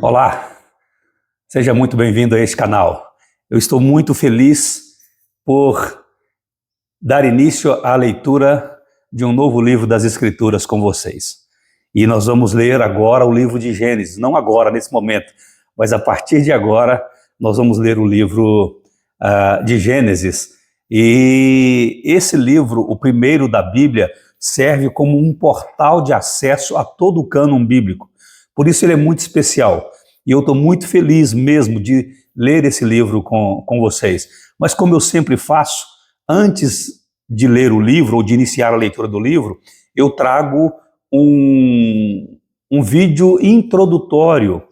Olá, seja muito bem-vindo a este canal. Eu estou muito feliz por dar início à leitura de um novo livro das Escrituras com vocês. E nós vamos ler agora o livro de Gênesis, não agora, nesse momento, mas a partir de agora nós vamos ler o livro de Gênesis. E esse livro, o primeiro da Bíblia, serve como um portal de acesso a todo o cânon bíblico. Por isso ele é muito especial. E eu estou muito feliz mesmo de ler esse livro com vocês. Mas como eu sempre faço, antes de ler o livro ou de iniciar a leitura do livro, eu trago um vídeo introdutório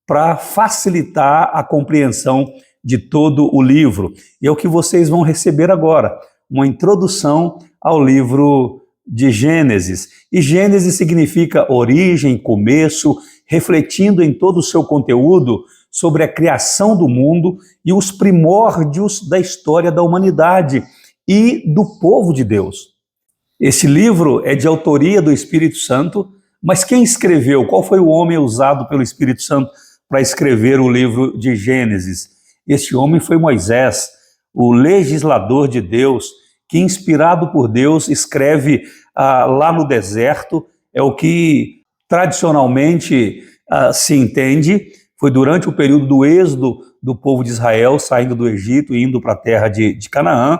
para facilitar a compreensão de todo o livro. E é o que vocês vão receber agora, uma introdução ao livro de Gênesis. E Gênesis significa origem, começo, refletindo em todo o seu conteúdo sobre a criação do mundo e os primórdios da história da humanidade e do povo de Deus. Esse livro é de autoria do Espírito Santo, mas quem escreveu? Qual foi o homem usado pelo Espírito Santo para escrever o livro de Gênesis? Este homem foi Moisés, o legislador de Deus, que, inspirado por Deus, escreve lá no deserto. É o que tradicionalmente se entende. Foi durante o período do êxodo do povo de Israel, saindo do Egito e indo para a terra de Canaã.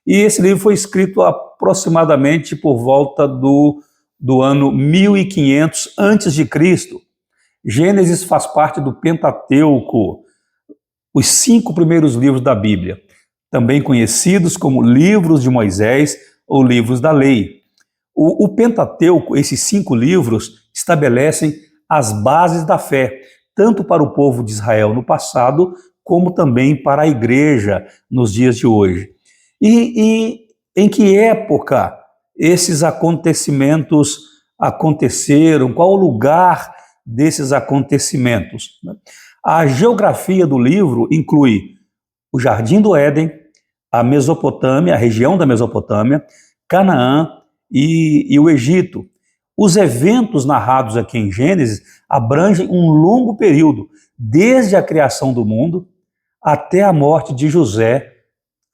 E esse livro foi escrito aproximadamente por volta do ano 1500 a.C. Gênesis faz parte do Pentateuco, os 5 primeiros livros da Bíblia, também conhecidos como livros de Moisés ou livros da lei. O Pentateuco, esses 5 livros, estabelecem as bases da fé, tanto para o povo de Israel no passado, como também para a igreja nos dias de hoje. E em que época esses acontecimentos aconteceram? Qual o lugar desses acontecimentos? A geografia do livro inclui o Jardim do Éden, a Mesopotâmia, a região da Mesopotâmia, Canaã e o Egito. Os eventos narrados aqui em Gênesis abrangem um longo período, desde a criação do mundo até a morte de José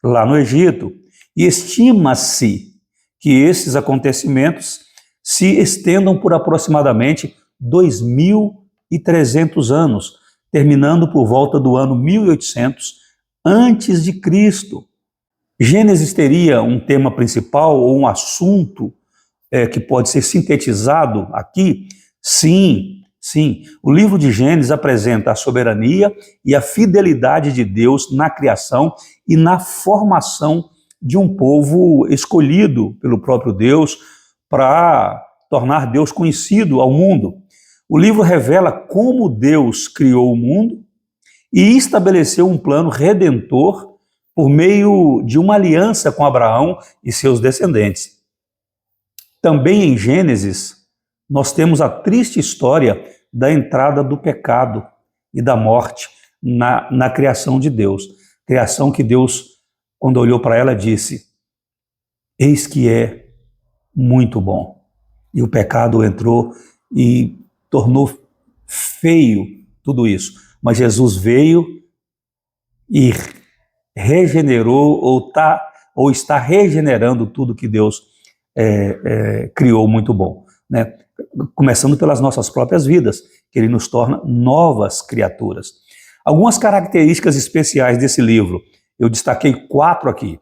lá no Egito. E estima-se que esses acontecimentos se estendam por aproximadamente 2.300 anos, terminando por volta do ano 1800 antes de Cristo. Gênesis teria um tema principal ou um assunto que pode ser sintetizado aqui? Sim. O livro de Gênesis apresenta a soberania e a fidelidade de Deus na criação e na formação de um povo escolhido pelo próprio Deus para tornar Deus conhecido ao mundo. O livro revela como Deus criou o mundo e estabeleceu um plano redentor por meio de uma aliança com Abraão e seus descendentes. Também em Gênesis, nós temos a triste história da entrada do pecado e da morte na criação de Deus. Criação que Deus, quando olhou para ela, disse: eis que é muito bom. E o pecado entrou e tornou feio tudo isso. Mas Jesus veio e regenerou ou está regenerando tudo que Deus criou muito bom, né? Começando pelas nossas próprias vidas, que Ele nos torna novas criaturas. Algumas características especiais desse livro, eu destaquei 4 aqui.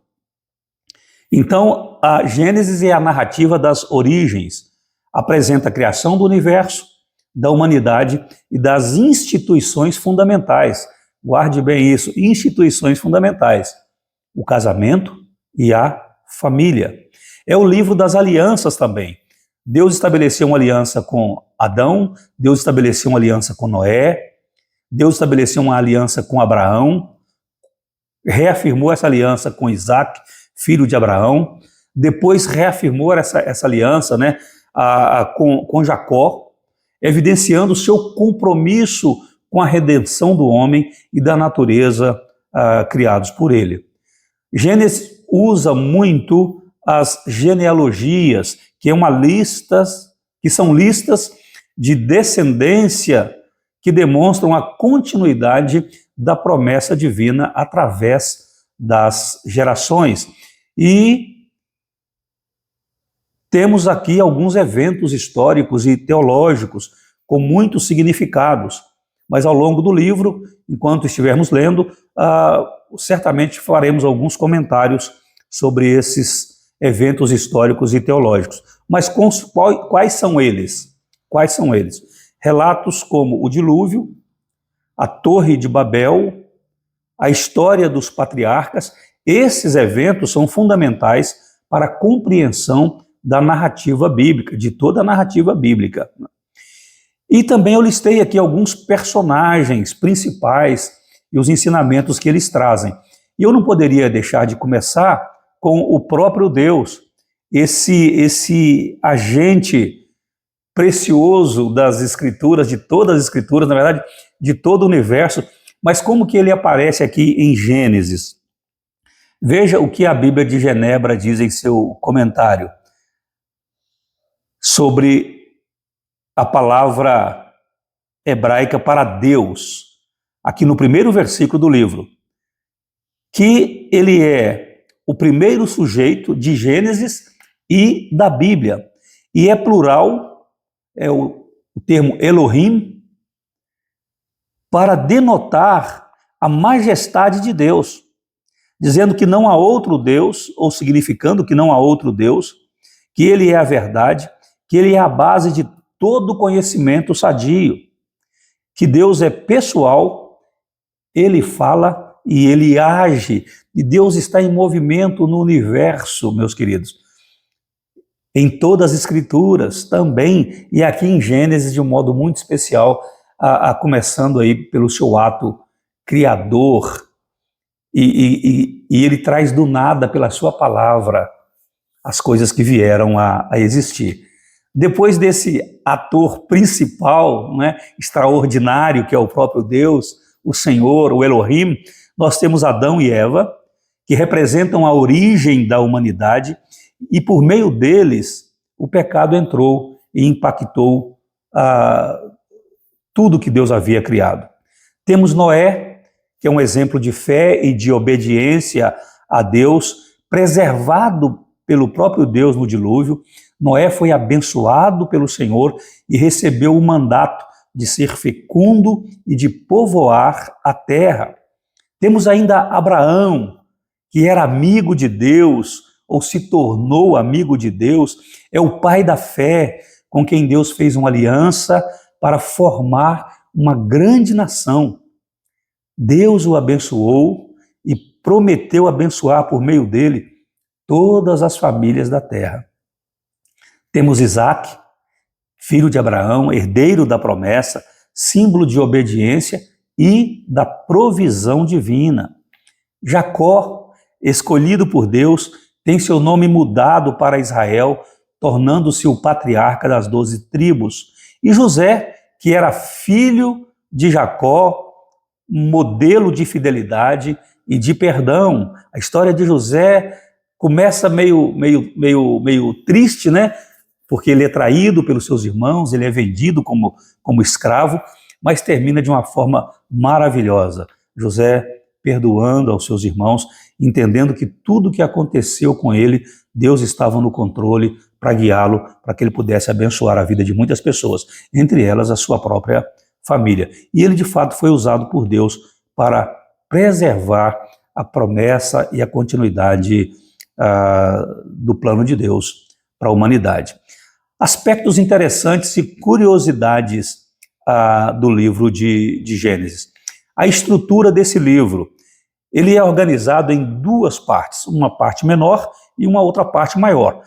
Então, a Gênesis é a narrativa das origens, apresenta a criação do universo, da humanidade e das instituições fundamentais. Guarde bem isso, instituições fundamentais, o casamento e a família. É o livro das alianças também. Deus estabeleceu uma aliança com Adão, Deus estabeleceu uma aliança com Noé, Deus estabeleceu uma aliança com Abraão, reafirmou essa aliança com Isaac, filho de Abraão, depois reafirmou essa aliança, né, com Jacó, evidenciando o seu compromisso com a redenção do homem e da natureza criados por ele. Gênesis usa muito as genealogias, que são listas de descendência que demonstram a continuidade da promessa divina através das gerações. E temos aqui alguns eventos históricos e teológicos com muitos significados, mas ao longo do livro, enquanto estivermos lendo, certamente faremos alguns comentários sobre esses eventos históricos e teológicos. Mas quais são eles? Quais são eles? Relatos como o dilúvio, a Torre de Babel, a história dos patriarcas. Esses eventos são fundamentais para a compreensão da narrativa bíblica, de toda a narrativa bíblica. E também eu listei aqui alguns personagens principais e os ensinamentos que eles trazem. E eu não poderia deixar de começar com o próprio Deus, esse agente precioso das Escrituras, de todas as Escrituras, na verdade, de todo o universo. Mas como que ele aparece aqui em Gênesis? Veja o que a Bíblia de Genebra diz em seu comentário sobre a palavra hebraica para Deus, aqui no primeiro versículo do livro, que ele é o primeiro sujeito de Gênesis e da Bíblia, e é plural, é o termo Elohim, para denotar a majestade de Deus, dizendo que não há outro Deus, ou significando que não há outro Deus, que ele é a verdade, que ele é a base de todo conhecimento sadio, que Deus é pessoal, ele fala e ele age, e Deus está em movimento no universo, meus queridos, em todas as Escrituras também, e aqui em Gênesis de um modo muito especial, começando aí pelo seu ato criador, e ele traz do nada, pela sua palavra, as coisas que vieram a existir. Depois desse ator principal, né, extraordinário, que é o próprio Deus, o Senhor, o Elohim, nós temos Adão e Eva, que representam a origem da humanidade, e por meio deles o pecado entrou e impactou tudo que Deus havia criado. Temos Noé, que é um exemplo de fé e de obediência a Deus, preservado pelo próprio Deus no dilúvio. Noé foi abençoado pelo Senhor e recebeu o mandato de ser fecundo e de povoar a terra. Temos ainda Abraão, que era amigo de Deus, ou se tornou amigo de Deus, é o pai da fé, com quem Deus fez uma aliança para formar uma grande nação. Deus o abençoou e prometeu abençoar por meio dele todas as famílias da terra. Temos Isaac, filho de Abraão, herdeiro da promessa, símbolo de obediência e da provisão divina. Jacó, escolhido por Deus, tem seu nome mudado para Israel, tornando-se o patriarca das 12 tribos. E José, que era filho de Jacó, modelo de fidelidade e de perdão. A história de José começa meio triste, né? Porque ele é traído pelos seus irmãos, ele é vendido como escravo, mas termina de uma forma maravilhosa. José perdoando aos seus irmãos, entendendo que tudo que aconteceu com ele, Deus estava no controle para guiá-lo, para que ele pudesse abençoar a vida de muitas pessoas, entre elas a sua própria família. E ele, de fato, foi usado por Deus para preservar a promessa e a continuidade do plano de Deus para a humanidade. Aspectos interessantes e curiosidades do livro de Gênesis. A estrutura desse livro, ele é organizado em duas partes, uma parte menor e uma outra parte maior.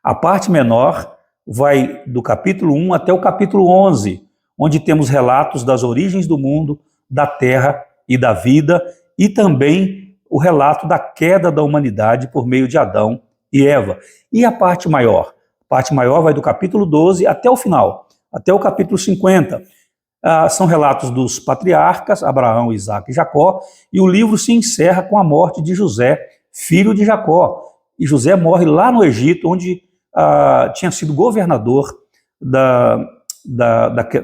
A parte menor vai do capítulo 1 até o capítulo 11, onde temos relatos das origens do mundo, da terra e da vida, e também o relato da queda da humanidade por meio de Adão e Eva. E a parte maior? A parte maior vai do capítulo 12 até o final, até o capítulo 50. São relatos dos patriarcas, Abraão, Isaac e Jacó, e o livro se encerra com a morte de José, filho de Jacó. E José morre lá no Egito, onde tinha sido governador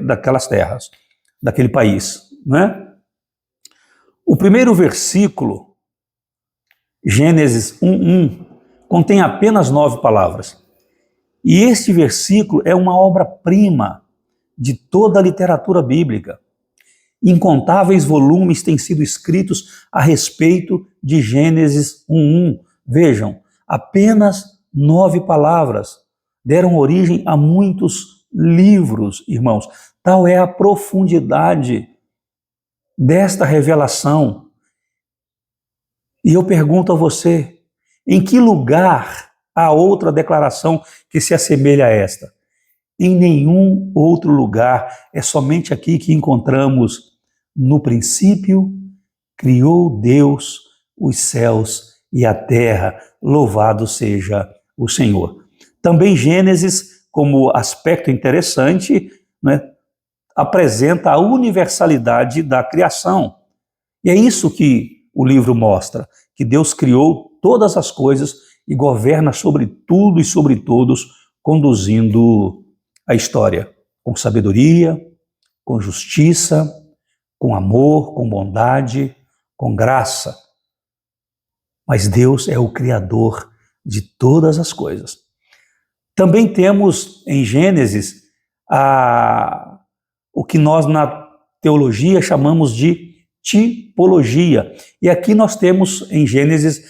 daquelas terras. daquele país, não é? O primeiro versículo, Gênesis 1:1, contém apenas 9 palavras. E este versículo é uma obra-prima de toda a literatura bíblica. Incontáveis volumes têm sido escritos a respeito de Gênesis 1:1. Vejam, apenas 9 palavras deram origem a muitos livros, irmãos. Tal é a profundidade desta revelação. E eu pergunto a você, em que lugar há outra declaração que se assemelha a esta? Em nenhum outro lugar, é somente aqui que encontramos: no princípio criou Deus os céus e a terra, louvado seja o Senhor. Também Gênesis, como aspecto interessante, né, apresenta a universalidade da criação. E é isso que o livro mostra, que Deus criou todas as coisas e governa sobre tudo e sobre todos, conduzindo a história com sabedoria, com justiça, com amor, com bondade, com graça. Mas Deus é o Criador de todas as coisas. Também temos em Gênesis o que nós na teologia chamamos de tipologia. E aqui nós temos em Gênesis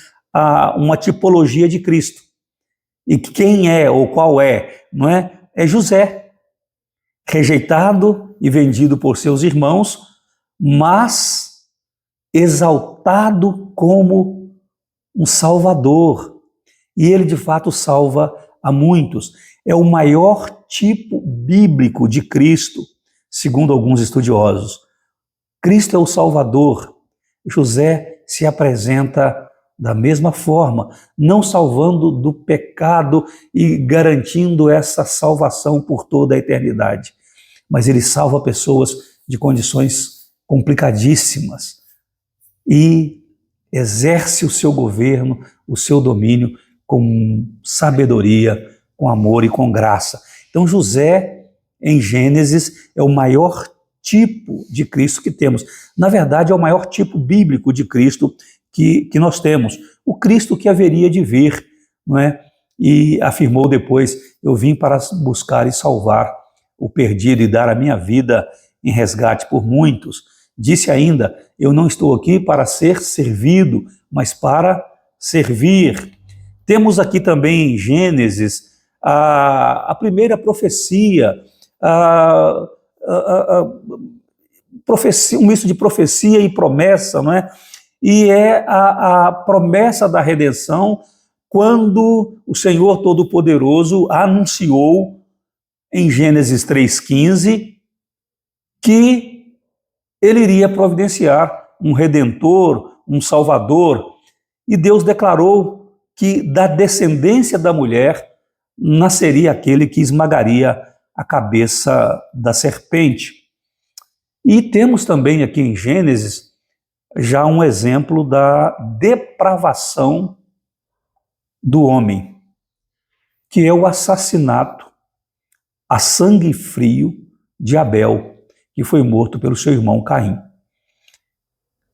uma tipologia de Cristo. E quem é ou qual é, não é? É José, rejeitado e vendido por seus irmãos, mas exaltado como um salvador. E ele de fato salva a muitos. É o maior tipo bíblico de Cristo, segundo alguns estudiosos. Cristo é o Salvador. José se apresenta da mesma forma, não salvando do pecado e garantindo essa salvação por toda a eternidade, mas ele salva pessoas de condições complicadíssimas e exerce o seu governo, o seu domínio com sabedoria, com amor e com graça. Então José, em Gênesis, é o maior tipo de Cristo que temos. Na verdade, é o maior tipo bíblico de Cristo que nós temos. O Cristo que haveria de vir, não é? E afirmou depois: eu vim para buscar e salvar o perdido e dar a minha vida em resgate por muitos. Disse ainda: eu não estou aqui para ser servido, mas para servir. Temos aqui também em Gênesis a primeira profecia, um misto de profecia e promessa, não é? E é a promessa da redenção, quando o Senhor Todo-Poderoso anunciou em Gênesis 3,15 que ele iria providenciar um redentor, um salvador, e Deus declarou que da descendência da mulher nasceria aquele que esmagaria a cabeça da serpente. E temos também aqui em Gênesis já um exemplo da depravação do homem, que é o assassinato a sangue frio de Abel, que foi morto pelo seu irmão Caim.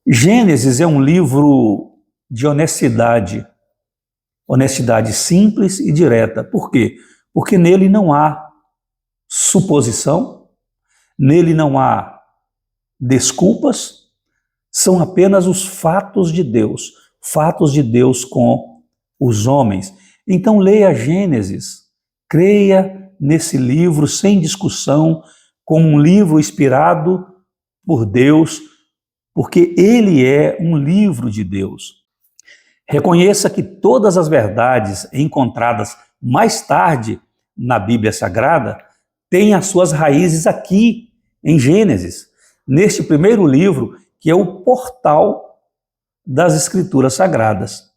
Gênesis é um livro de honestidade simples e direta. Por quê? Porque nele não há suposição, nele não há desculpas, são apenas os fatos de Deus com os homens. Então leia Gênesis, creia nesse livro sem discussão, como um livro inspirado por Deus, porque ele é um livro de Deus. Reconheça que todas as verdades encontradas mais tarde na Bíblia Sagrada têm as suas raízes aqui em Gênesis, neste primeiro livro, que é o portal das Escrituras Sagradas.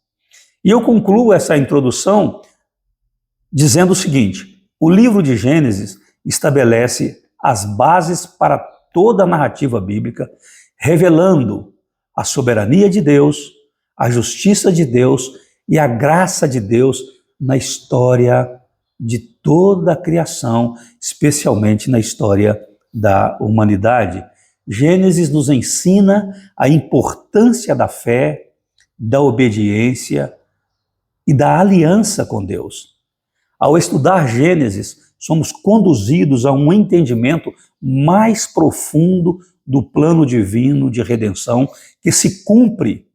E eu concluo essa introdução dizendo o seguinte: o livro de Gênesis estabelece as bases para toda a narrativa bíblica, revelando a soberania de Deus, a justiça de Deus e a graça de Deus na história de toda a criação, especialmente na história da humanidade. Gênesis nos ensina a importância da fé, da obediência e da aliança com Deus. Ao estudar Gênesis, somos conduzidos a um entendimento mais profundo do plano divino de redenção que se cumpre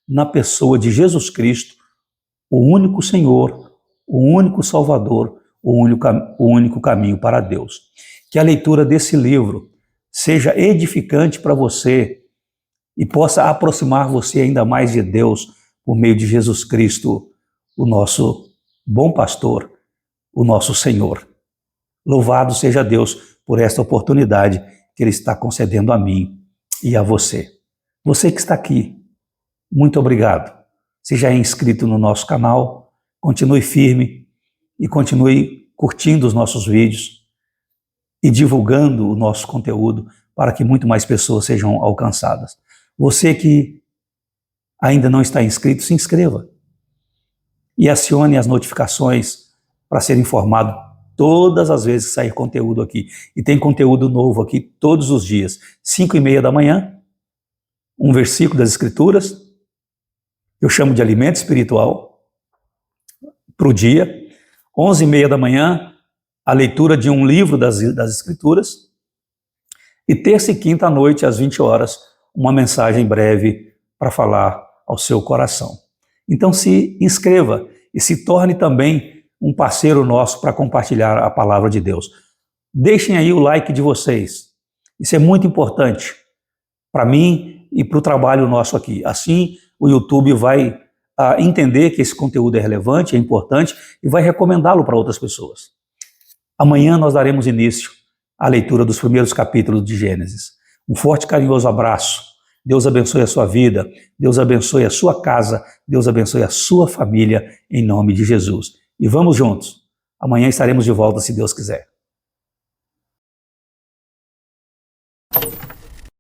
na pessoa de Jesus Cristo, o único Senhor, o único Salvador, o único caminho para Deus. Que a leitura desse livro seja edificante para você e possa aproximar você ainda mais de Deus por meio de Jesus Cristo, o nosso bom pastor, o nosso Senhor. Louvado seja Deus por esta oportunidade que Ele está concedendo a mim e a você. Você que está aqui, muito obrigado. Se já é inscrito no nosso canal, continue firme e continue curtindo os nossos vídeos e divulgando o nosso conteúdo para que muito mais pessoas sejam alcançadas. Você que ainda não está inscrito, se inscreva e acione as notificações para ser informado todas as vezes que sair conteúdo aqui. E tem conteúdo novo aqui todos os dias. 5:30 da manhã, um versículo das Escrituras, eu chamo de alimento espiritual, para o dia. 11:30 da manhã, a leitura de um livro das Escrituras. E terça e quinta à noite, às 20 horas, uma mensagem breve para falar ao seu coração. Então se inscreva e se torne também um parceiro nosso para compartilhar a palavra de Deus. Deixem aí o like de vocês. Isso é muito importante para mim e para o trabalho nosso aqui. Assim, o YouTube vai entender que esse conteúdo é relevante, é importante e vai recomendá-lo para outras pessoas. Amanhã nós daremos início à leitura dos primeiros capítulos de Gênesis. Um forte e carinhoso abraço. Deus abençoe a sua vida, Deus abençoe a sua casa, Deus abençoe a sua família, em nome de Jesus. E vamos juntos. Amanhã estaremos de volta, se Deus quiser.